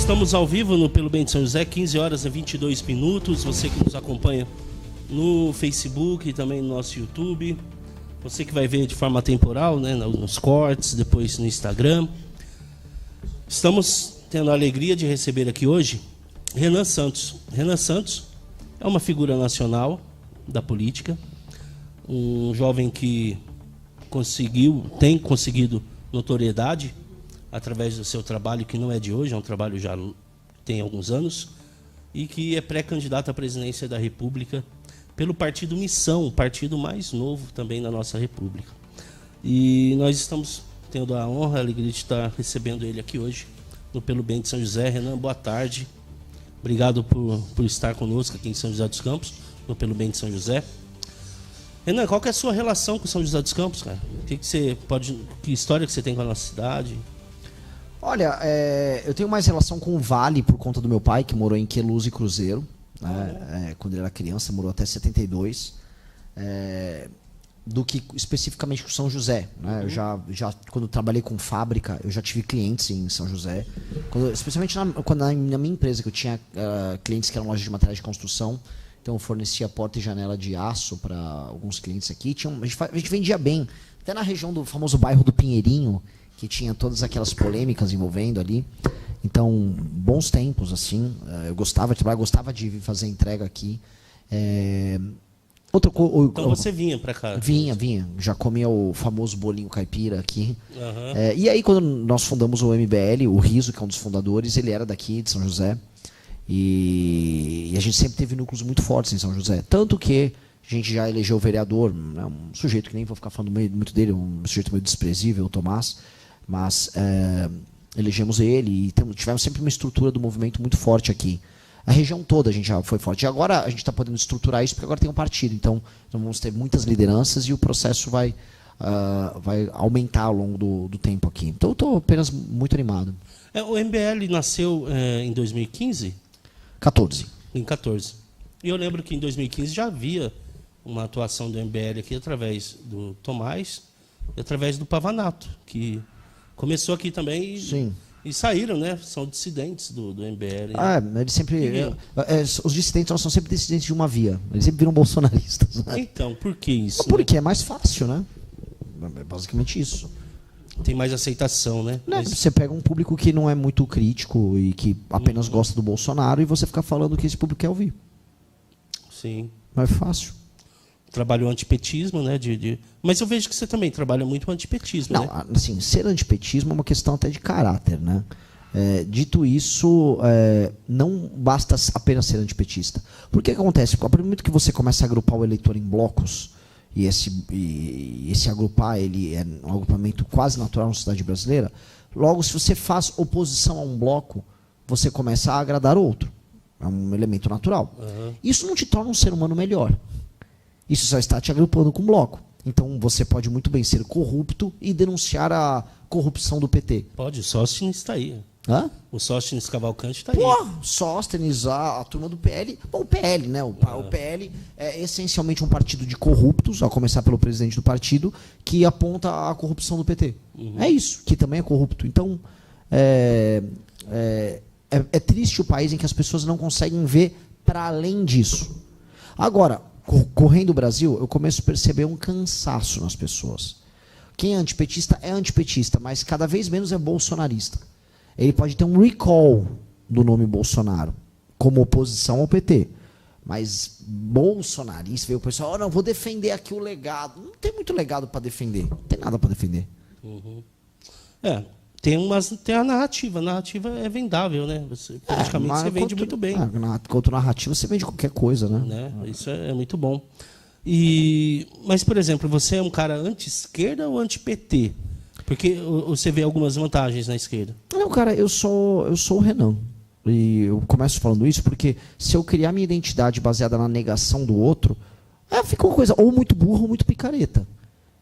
Estamos ao vivo no Pelo Bem de São José, 15 horas e 22 minutos. Você que nos acompanha no Facebook e também no nosso YouTube. Você que vai ver de forma temporal, né, nos cortes, depois no Instagram. Estamos tendo a alegria de receber aqui hoje Renan Santos. Renan Santos é uma figura nacional da política, um jovem que tem conseguido notoriedade através do seu trabalho, que não é de hoje, é um trabalho já tem alguns anos, e que é pré-candidato à presidência da República pelo Partido Missão, o partido mais novo também na nossa República. E nós estamos tendo a honra, a alegria de estar recebendo ele aqui hoje, no Pelo Bem de São José. Renan, boa tarde. Obrigado por estar conosco aqui em São José dos Campos, no Pelo Bem de São José. Renan, qual que é a sua relação com São José dos Campos, cara? Que história que você tem com a nossa cidade? Olha, eu tenho mais relação com o Vale por conta do meu pai, que morou em Queluz e Cruzeiro, né? Quando ele era criança, morou até 72, do que especificamente com São José, né? Eu já quando eu trabalhei com fábrica, eu já tive clientes em São José, especialmente na minha empresa, que eu tinha clientes que eram lojas de materiais de construção. Então eu fornecia porta e janela de aço para alguns clientes aqui. A gente vendia bem, até na região do famoso bairro do Pinheirinho, que tinha todas aquelas polêmicas envolvendo ali. Então, bons tempos, assim. Eu gostava de trabalhar, gostava de fazer entrega aqui. Então você vinha para cá? Vinha. Já comia o famoso bolinho caipira aqui. Uhum. E aí, quando nós fundamos o MBL, o Riso, que é um dos fundadores, ele era daqui, de São José. E a gente sempre teve núcleos muito fortes em São José. Tanto que a gente já elegeu o vereador, né, um sujeito que nem vou ficar falando muito dele, um sujeito meio desprezível, o Tomás. Mas elegemos ele e tivemos sempre uma estrutura do movimento muito forte aqui. A região toda a gente já foi forte. E agora a gente está podendo estruturar isso porque agora tem um partido. Então vamos ter muitas lideranças e o processo vai aumentar ao longo do tempo aqui. Então eu estou apenas muito animado. O MBL nasceu em 2015? 14. Em 14. E eu lembro que em 2015 já havia uma atuação do MBL aqui através do Tomás e através do Pavanato, que começou aqui também e saíram, né? São dissidentes do MBL. Eles sempre. Os dissidentes nós são sempre dissidentes de uma via. Eles sempre viram bolsonaristas. Né? Então, por que isso? Porque é mais fácil, né? É basicamente isso. Tem mais aceitação, né? Você pega um público que não é muito crítico e que apenas gosta do Bolsonaro e você fica falando que esse público quer ouvir. Sim. Não é fácil. Trabalho antipetismo, né? Mas eu vejo que você também trabalha muito antipetismo, não, né? Assim, ser antipetismo é uma questão até de caráter, né? Dito isso, não basta apenas ser antipetista. Porque o que acontece? A partir do momento que você começa a agrupar o eleitor em blocos, e esse agrupar ele é um agrupamento quase natural na sociedade brasileira, logo, se você faz oposição a um bloco, você começa a agradar outro. É um elemento natural. Uhum. Isso não te torna um ser humano melhor. Isso só está te agrupando com um bloco. Então você pode muito bem ser corrupto e denunciar a corrupção do PT. Pode, o Sóstenes está aí. Hã? O Sóstenes Cavalcante está aí. Sóstenes, a turma do PL. Bom, o PL, né? O PL é essencialmente um partido de corruptos, a começar pelo presidente do partido, que aponta a corrupção do PT. Uhum. É isso, que também é corrupto. Então, é triste o país em que as pessoas não conseguem ver para além disso. Agora, correndo o Brasil, eu começo a perceber um cansaço nas pessoas. Quem é antipetista, mas cada vez menos é bolsonarista. Ele pode ter um recall do nome Bolsonaro, como oposição ao PT. Mas bolsonarista, veio o pessoal, não, vou defender aqui o legado. Não tem muito legado para defender. Não tem nada para defender. Uhum. Tem a narrativa. A narrativa é vendável, né? Praticamente você vende muito bem. Contra narrativa, você vende qualquer coisa, né? Isso é muito bom. Mas, por exemplo, você é um cara anti-esquerda ou anti-PT? Porque você vê algumas vantagens na esquerda. Não, cara, eu sou o Renan. E eu começo falando isso porque se eu criar minha identidade baseada na negação do outro, fica uma coisa ou muito burra ou muito picareta.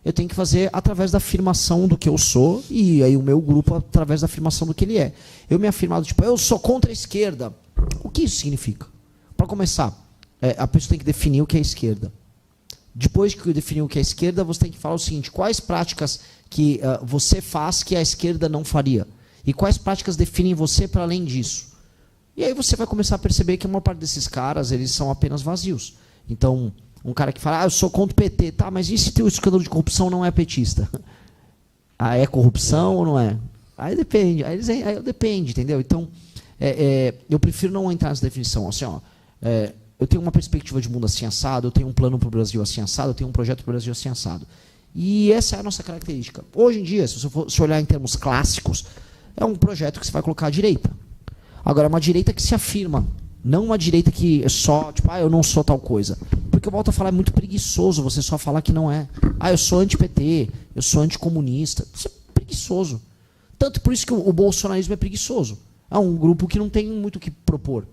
Eu tenho que fazer através da afirmação do que eu sou e aí o meu grupo através da afirmação do que ele é. Eu me afirmado, eu sou contra a esquerda. O que isso significa? Para começar, a pessoa tem que definir o que é esquerda. Depois que definir o que é esquerda, você tem que falar o seguinte: quais práticas que você faz que a esquerda não faria? E quais práticas definem você para além disso? E aí você vai começar a perceber que a maior parte desses caras, eles são apenas vazios. Então, um cara que fala, eu sou contra o PT, tá, mas e se teu escândalo de corrupção não é petista? Ah, é corrupção ou não é? Aí depende, aí depende, entendeu? Então, eu prefiro não entrar nessa definição. Assim, ó, eu tenho uma perspectiva de mundo assim assado, eu tenho um plano para o Brasil assim assado, eu tenho um projeto para o Brasil assim assado. E essa é a nossa característica. Hoje em dia, se você for se olhar em termos clássicos, é um projeto que você vai colocar à direita. Agora, é uma direita que se afirma, não uma direita que é só, tipo, eu não sou tal coisa. Porque eu volto a falar, é muito preguiçoso você só falar que não é. Eu sou anti-PT, eu sou anticomunista. Isso é preguiçoso. Tanto por isso que o bolsonarismo é preguiçoso. É um grupo que não tem muito o que propor.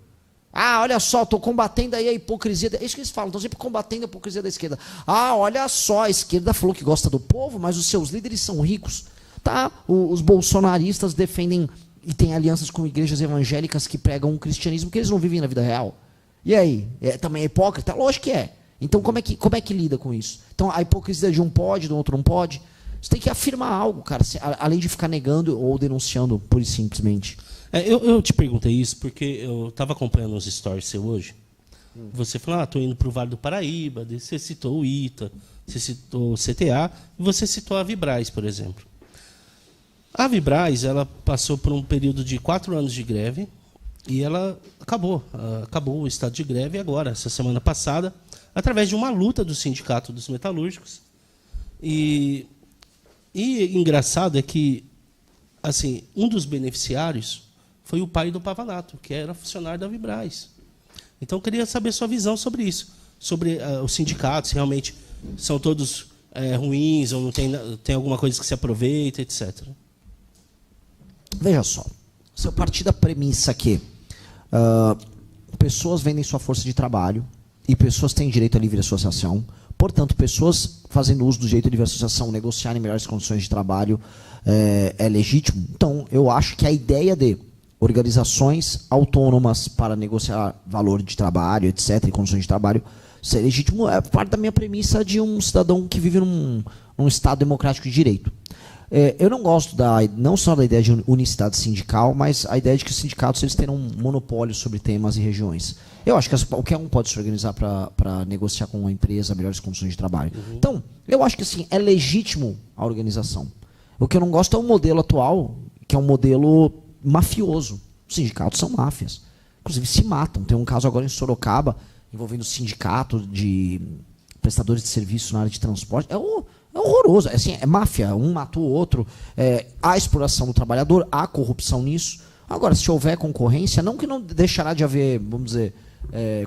Olha só, estou combatendo aí a hipocrisia. É isso que eles falam, estão sempre combatendo a hipocrisia da esquerda. Olha só, a esquerda falou que gosta do povo, mas os seus líderes são ricos. Tá? Os bolsonaristas defendem e têm alianças com igrejas evangélicas que pregam um cristianismo que eles não vivem na vida real. E aí? Também é hipócrita? Lógico que é. Então como é que lida com isso? Então a hipocrisia de um pode, do outro não pode. Você tem que afirmar algo, cara, além de ficar negando ou denunciando, pura e simplesmente. Eu te perguntei isso porque eu estava acompanhando os stories seu hoje. Você falou, estou indo para o Vale do Paraíba, você citou o ITA, você citou o CTA, e você citou a Vibraz, por exemplo. A Vibraz, ela passou por um período de 4 anos de greve e ela acabou o estado de greve agora, essa semana passada, através de uma luta do Sindicato dos Metalúrgicos. E engraçado é que assim, um dos beneficiários foi o pai do Pavanato, que era funcionário da Vibraz. Então, eu queria saber sua visão sobre isso, sobre os sindicatos, se realmente são todos ruins, ou não tem alguma coisa que se aproveita, etc. Veja só, se eu partir da premissa que pessoas vendem sua força de trabalho e pessoas têm direito à livre associação, portanto, pessoas fazendo uso do direito à livre associação, negociarem melhores condições de trabalho é legítimo. Então, eu acho que a ideia de organizações autônomas para negociar valor de trabalho, etc., e condições de trabalho, ser legítimo é parte da minha premissa de um cidadão que vive num Estado democrático de direito. Eu não gosto não só da ideia de unicidade sindical, mas a ideia de que os sindicatos eles terão um monopólio sobre temas e regiões. Eu acho que qualquer um pode se organizar para negociar com uma empresa melhores condições de trabalho. Então, eu acho que assim, é legítimo a organização. O que eu não gosto é o modelo atual, que é um modelo mafioso. Os sindicatos são máfias. Inclusive se matam. Tem um caso agora em Sorocaba, envolvendo o sindicato de prestadores de serviço na área de transporte. É horroroso. É máfia. Um matou o outro. Há exploração do trabalhador, há corrupção nisso. Agora, se houver concorrência, não que não deixará de haver, vamos dizer,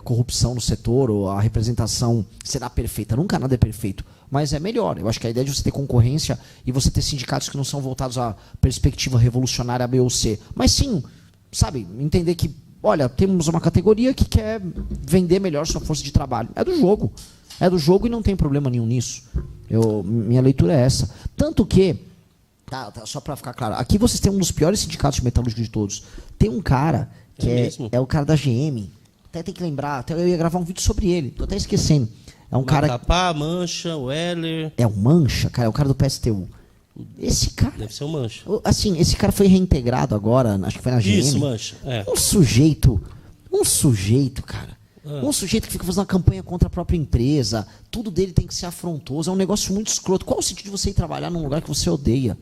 corrupção no setor, ou a representação será perfeita. Nunca nada é perfeito. Mas é melhor. Eu acho que a ideia de você ter concorrência e você ter sindicatos que não são voltados à perspectiva revolucionária B ou C, mas sim, sabe, entender que, olha, temos uma categoria que quer vender melhor sua força de trabalho. É do jogo. É do jogo e não tem problema nenhum nisso. Minha leitura é essa. Tanto que, só para ficar claro, aqui vocês têm um dos piores sindicatos metalúrgicos de todos. Tem um cara que é o cara da GM. Até tem que lembrar, até eu ia gravar um vídeo sobre ele, tô até esquecendo. É um cara. Macapá, Mancha, Weller. É o Mancha, cara, é o cara do PSTU. Esse cara. Deve ser o Mancha. Assim, esse cara foi reintegrado agora, acho que foi na GM. Isso, Mancha. Um sujeito, cara. Um sujeito que fica fazendo uma campanha contra a própria empresa. Tudo dele tem que ser afrontoso. É um negócio muito escroto. Qual o sentido de você ir trabalhar num lugar que você odeia?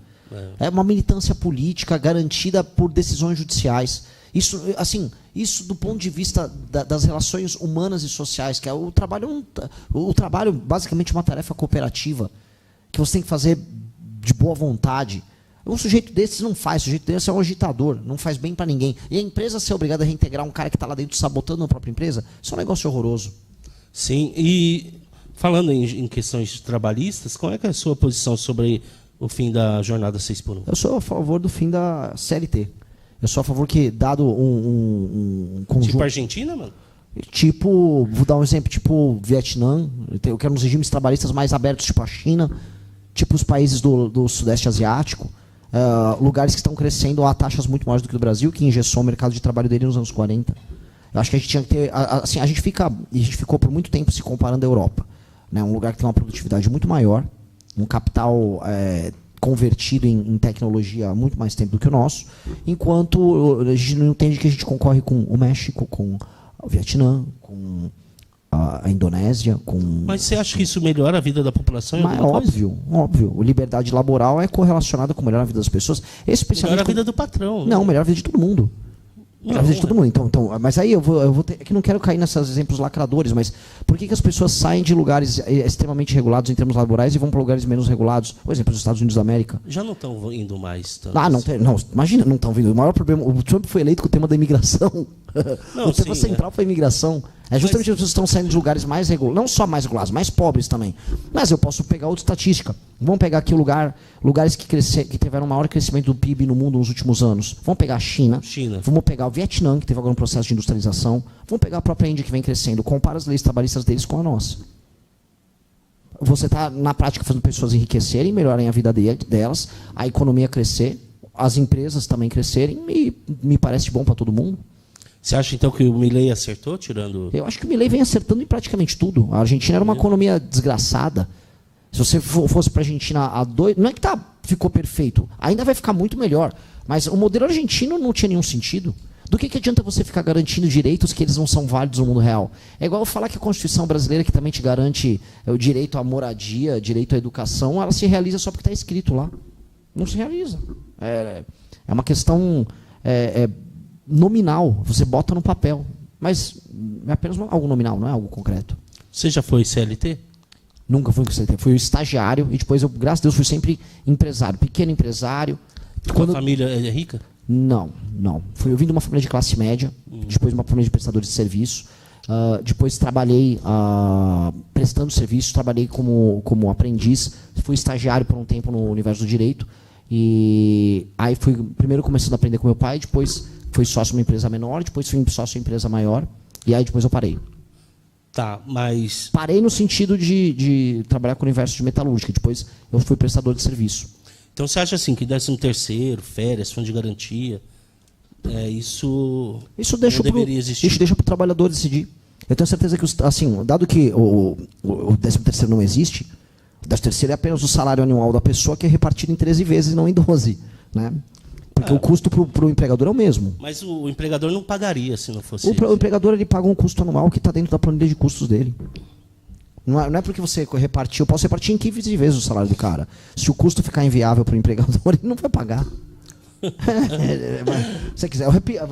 É uma militância política garantida por decisões judiciais. Isso do ponto de vista das relações humanas e sociais, que é o trabalho basicamente uma tarefa cooperativa, que você tem que fazer de boa vontade. Um sujeito desse não faz, o sujeito desse é um agitador, não faz bem para ninguém. E a empresa ser obrigada a reintegrar um cara que está lá dentro sabotando a própria empresa, isso é um negócio horroroso. Sim, e falando em questões trabalhistas, qual é que é a sua posição sobre o fim da jornada 6x1? Eu sou a favor do fim da CLT. Eu sou a favor que, dado um conjunto... Tipo Argentina, mano? Tipo, vou dar um exemplo, tipo Vietnã. Eu quero uns regimes trabalhistas mais abertos, tipo a China, tipo os países do Sudeste Asiático, lugares que estão crescendo a taxas muito maiores do que o Brasil, que engessou o mercado de trabalho dele nos anos 40. Eu acho que a gente tinha que ter... Assim, a gente ficou por muito tempo se comparando à Europa. Né? Um lugar que tem uma produtividade muito maior, um capital convertido em tecnologia há muito mais tempo do que o nosso, enquanto a gente não entende que a gente concorre com o México, com o Vietnã, com a Indonésia, com... Mas você acha que isso melhora a vida da população? Mas é óbvio, óbvio. A liberdade laboral é correlacionada com melhorar a vida das pessoas. Especialmente melhora a vida do patrão. Não, melhora a vida de todo mundo. Melhora a vida de todo mundo. Então, mas aí eu vou ter... É que não quero cair nesses exemplos lacradores, mas por que as pessoas saem de lugares extremamente regulados em termos laborais e vão para lugares menos regulados? Por exemplo, os Estados Unidos da América. Já não estão indo mais tanto. Não, imagina, não estão vindo. O maior problema... O Trump foi eleito com o tema da imigração. Não, o tema central foi a imigração. É justamente as pessoas estão saindo de lugares mais regulados, não só mais regulados, mais pobres também. Mas eu posso pegar outra estatística. Vamos pegar aqui lugares que tiveram maior crescimento do PIB no mundo nos últimos anos. Vamos pegar a China. Vamos pegar o Vietnã, que teve agora um processo de industrialização. Vamos pegar a própria Índia, que vem crescendo. Compara as leis trabalhistas deles com a nossa. Você está, na prática, fazendo pessoas enriquecerem, melhorarem a vida delas, a economia crescer, as empresas também crescerem, e me parece bom para todo mundo. Você acha, então, que o Milei acertou, tirando... Eu acho que o Milei vem acertando em praticamente tudo. A Argentina era uma economia desgraçada. Se você fosse para a Argentina há 2... Não é que ficou perfeito. Ainda vai ficar muito melhor. Mas o modelo argentino não tinha nenhum sentido. Do que adianta você ficar garantindo direitos que eles não são válidos no mundo real? É igual falar que a Constituição brasileira, que também te garante o direito à moradia, direito à educação, ela se realiza só porque está escrito lá. Não se realiza. É uma questão... nominal, você bota no papel, mas é apenas algo nominal, não é algo concreto. Você já foi CLT? Nunca fui CLT, fui estagiário e depois eu, graças a Deus, fui sempre empresário, pequeno empresário. Sua família é rica? Não. Eu vim de uma família de classe média, depois uma família de prestadores de serviço, depois trabalhei prestando serviço, trabalhei como aprendiz, fui estagiário por um tempo no universo do direito, e aí fui primeiro começando a aprender com meu pai, depois fui sócio de uma empresa menor, depois fui sócio de uma empresa maior, e aí depois eu parei. Tá, mas... Parei no sentido de trabalhar com o universo de metalúrgica, depois eu fui prestador de serviço. Então você acha assim, que 13º, férias, fundo de garantia, isso deixa não deveria existir? Isso deixa para o trabalhador decidir. Eu tenho certeza que, assim, dado que o 13º não existe, o 13º é apenas o salário anual da pessoa, que é repartido em 13 vezes e não em 12, né? Porque o custo para o empregador é o mesmo. Mas o empregador não pagaria se não fosse o empregador ele paga um custo anual que está dentro da planilha de custos dele. Não é porque você repartir, eu posso repartir em 15 vezes o salário do cara. Se o custo ficar inviável para o empregador, ele não vai pagar. Se você quiser,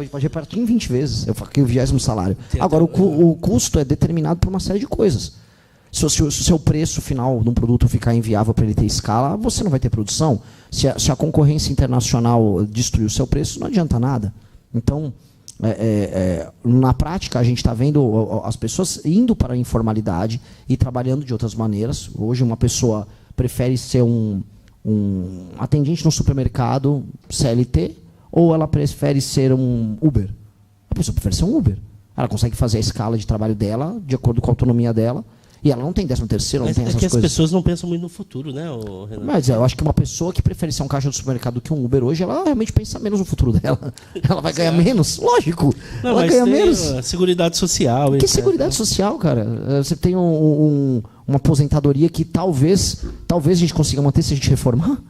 pode repartir em 20 vezes. Eu faço o 20º salário. Agora, o custo é determinado por uma série de coisas. Se o seu preço final de um produto ficar inviável para ele ter escala, você não vai ter produção. Se a concorrência internacional destruir o seu preço, não adianta nada. Então, na prática, a gente está vendo as pessoas indo para a informalidade e trabalhando de outras maneiras. Hoje, uma pessoa prefere ser um atendente no supermercado CLT, ou ela prefere ser um Uber? A pessoa prefere ser um Uber. Ela consegue fazer a escala de trabalho dela, de acordo com a autonomia dela, e ela não tem 13º, não tem essas coisas. É que as pessoas não pensam muito no futuro, né, Renato? Mas eu acho que uma pessoa que prefere ser um caixa do supermercado do que um Uber hoje, ela realmente pensa menos no futuro dela. Ela vai ganhar menos? Lógico. Não, ela mas ganha tem menos. Seguridade social. Que seguridade social, cara? Você tem uma aposentadoria que talvez a gente consiga manter se a gente reformar?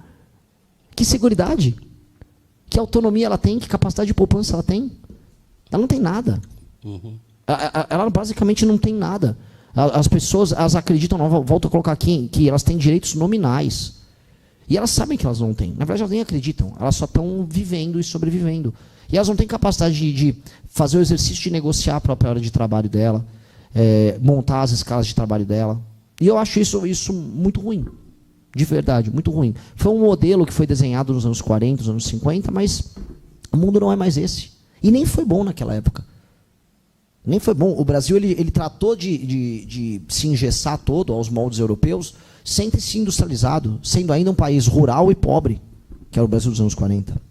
Que seguridade? Que autonomia ela tem? Que capacidade de poupança ela tem? Ela não tem nada. Ela basicamente não tem nada. As pessoas acreditam, volto a colocar aqui, que elas têm direitos nominais. E elas sabem que elas não têm. Na verdade, elas nem acreditam. Elas só estão vivendo e sobrevivendo. E elas não têm capacidade de fazer o exercício de negociar a própria hora de trabalho dela, montar as escalas de trabalho dela. E eu acho isso muito ruim. De verdade, muito ruim. Foi um modelo que foi desenhado nos anos 40, nos anos 50, mas o mundo não é mais esse. E nem foi bom naquela época. Nem foi bom. O Brasil ele tratou de se engessar todo aos moldes europeus sem ter se industrializado, sendo ainda um país rural e pobre, que era o Brasil dos anos 40.